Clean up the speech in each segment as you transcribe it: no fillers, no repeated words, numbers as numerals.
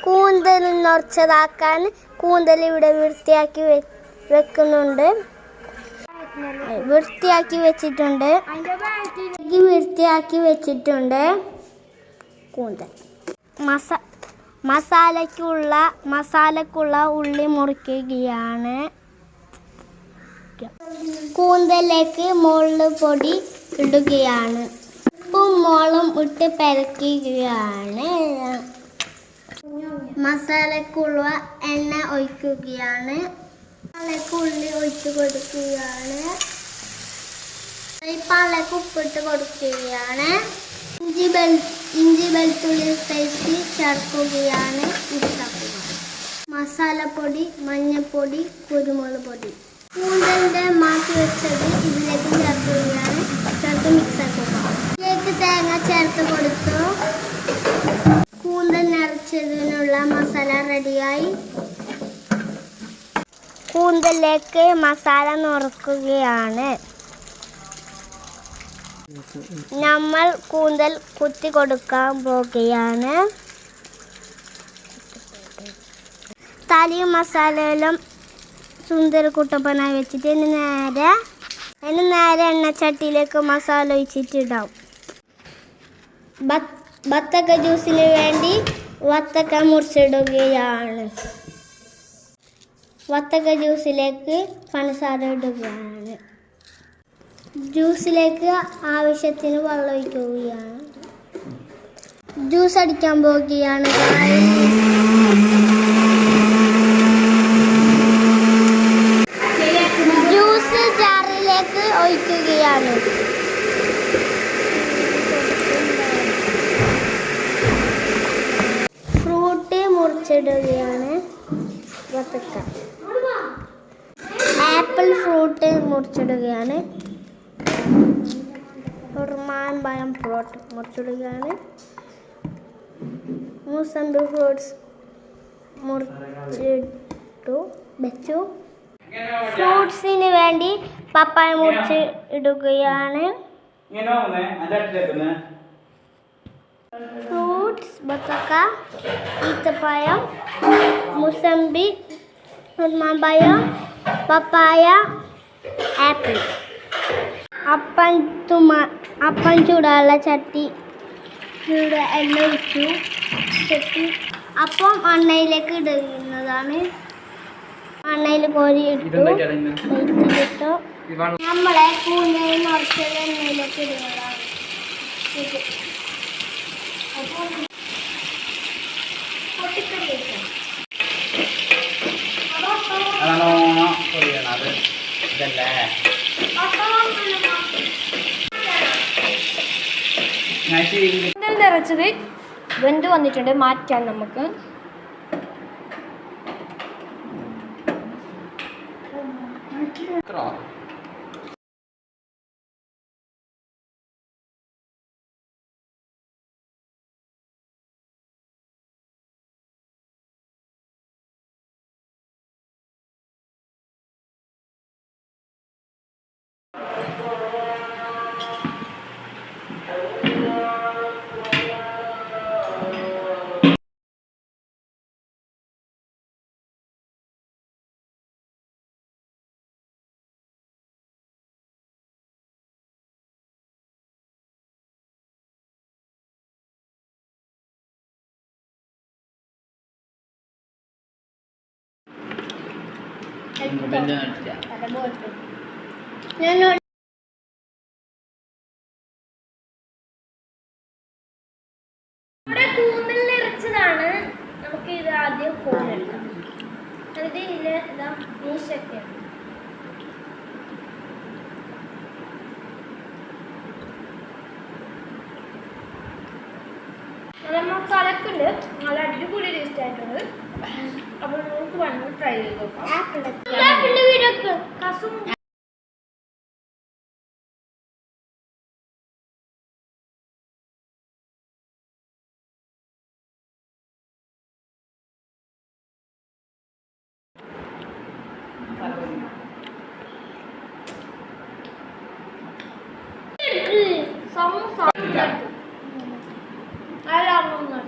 കൂന്തൽ നിറച്ചതാക്കാൻ കൂന്തൽ ഇവിടെ വൃത്തിയാക്കി വെക്കുന്നുണ്ട്. വൃത്തിയാക്കി വെച്ചിട്ടുണ്ട് കൂന്തൽ. മസാലക്കുള്ള ഉള്ളി മുറിക്കുകയാണ്. കൂന്തലിലേക്ക് മുളക് പൊടി ഇടുകയാണ്. ഉപ്പും മുളകും ഇട്ട് പെരക്കുകയാണ്. മസാലക്കുള്ള എണ്ണ ഒഴിക്കുകയാണ്. മസാലക്ക് ഉള്ളി ഒഴിച്ച് കൊടുക്കുകയാണ്. പാലക്ക് ഉപ്പിട്ട് കൊടുക്കുകയാണ്. ഇഞ്ചി വെളുത്തുള്ളി പേസ്റ്റ് ചേർക്കുകയാണ്. മസാലപ്പൊടി, മഞ്ഞൾപ്പൊടി, കുരുമുളക് പൊടി, കൂന്തലിൻ്റെ മാറ്റി വെച്ചത് ഇതിലേക്ക് ചേർക്കുകയാണ്. ചേർത്ത് മിക്സ് ആക്കുക. ഇതിലേക്ക് തേങ്ങ ചേർത്ത് കൊടുത്തു. കൂന്തൽ നിറച്ചതിനുള്ള മസാല റെഡിയായി. കൂന്തലിലേക്ക് മസാല നിറക്കുകയാണ്. നമ്മൾ കൂന്തൽ കുത്തി കൊടുക്കാൻ പോകുകയാണ്. തലയും മസാലയെല്ലാം സുന്ദര കുട്ടപ്പനായി വെച്ചിട്ട് ഇനി നേരെ എണ്ണച്ചട്ടിയിലേക്ക് മസാല ഒഴിച്ചിട്ടിടാം. ബത്തക്ക ജ്യൂസിന് വേണ്ടി വത്തക്ക മുറിച്ചിടുകയാണ്. വത്തക്ക ജ്യൂസിലേക്ക് പഞ്ചസാര ഇടുകയാണ്. ജ്യൂസിലേക്ക് ആവശ്യത്തിന് വെള്ളം ഒഴിക്കുകയാണ്. ജ്യൂസ് അടിക്കാൻ പോവുകയാണ്. ജ്യൂസ് ജാറിലേക്ക് ഒഴിക്കുകയാണ്. ഫ്രൂട്ട് മുറിച്ചിടുകയാണ്. വത്തക്ക, ആപ്പിൾ ഫ്രൂട്ട് മുറിച്ചിടുകയാണ്. മാമ്പഴം ഫ്രൂട്ട് മുറിച്ചിടുകയാണ്. മൂസമ്പി ഫ്രൂട്ട്സ് മുറിച്ചിട്ടു വെച്ചു. ഫ്രൂട്ട്സിന് വേണ്ടി പപ്പായ മുറിച്ച് ഇടുകയാണ്. ഫ്രൂട്ട്സ് ബത്തക്ക, ഈത്തപ്പഴം, മൂസമ്പി, മാമ്പഴം, പപ്പായ, ആപ്പിൾ. അപ്പം ചൂടാനുള്ള ചട്ടി എണ്ണ ഒഴിച്ചു. അപ്പം എണ്ണയിലേക്ക് ഇടുന്നതാണ്. എണ്ണയിൽ കോരി ഇട്ടു. നമ്മളെ കൂന്തൽ നിറച്ചത് എണ്ണയിലേക്ക് ഇടുന്നതാണ്. കൂന്തൽ നിറച്ചത് വെന്ത് വന്നിട്ടുണ്ട്. മാറ്റാം നമുക്ക്. കൂന്തൽ നിറച്ചതാണ്. നമുക്ക് ഇത് ആദ്യം കോരെടുക്കാം. എന്നിട്ട് ഇതില് മീശൊക്കെയാണ്. നല്ല മസാലൊക്കെ ഉണ്ട്. നല്ല അടിപൊളി ടേസ്റ്റ് ആയിട്ടുണ്ട്. അപ്പോൾ നമുക്ക് വേണമെങ്കിൽ ട്രൈ ചെയ്ത് നോക്കാം. കസും സമൂസ. 来两个呢。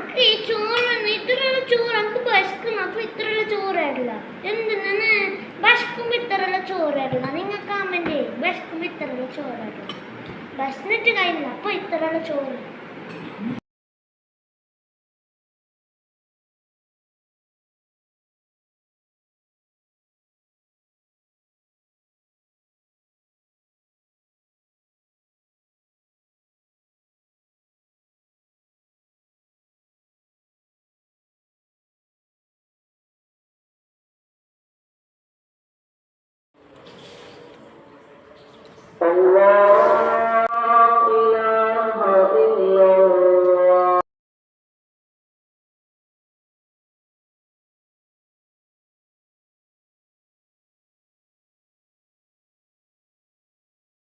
അനക്ക് ഈ ചോറാണ് ഇത്രയുള്ള ചോറ് അനക്ക് ഭക്ഷണം അപ്പൊ ഇത്രയുള്ള ചോറായിട്ടില്ല എന്തിനാണ് ഭക്ഷക്കുമ്പോ ഇത്രയുള്ള ചോറായിട്ടില്ല നിങ്ങൾ കമന്റ് ചെയ്യും ഭക്ഷക്കുമ്പോ ഇത്രയുള്ള ചോറായിട്ടില്ല ഭക്ഷണിട്ട് കഴിഞ്ഞില്ല അപ്പൊ ഇത്രയുള്ള ചോറ്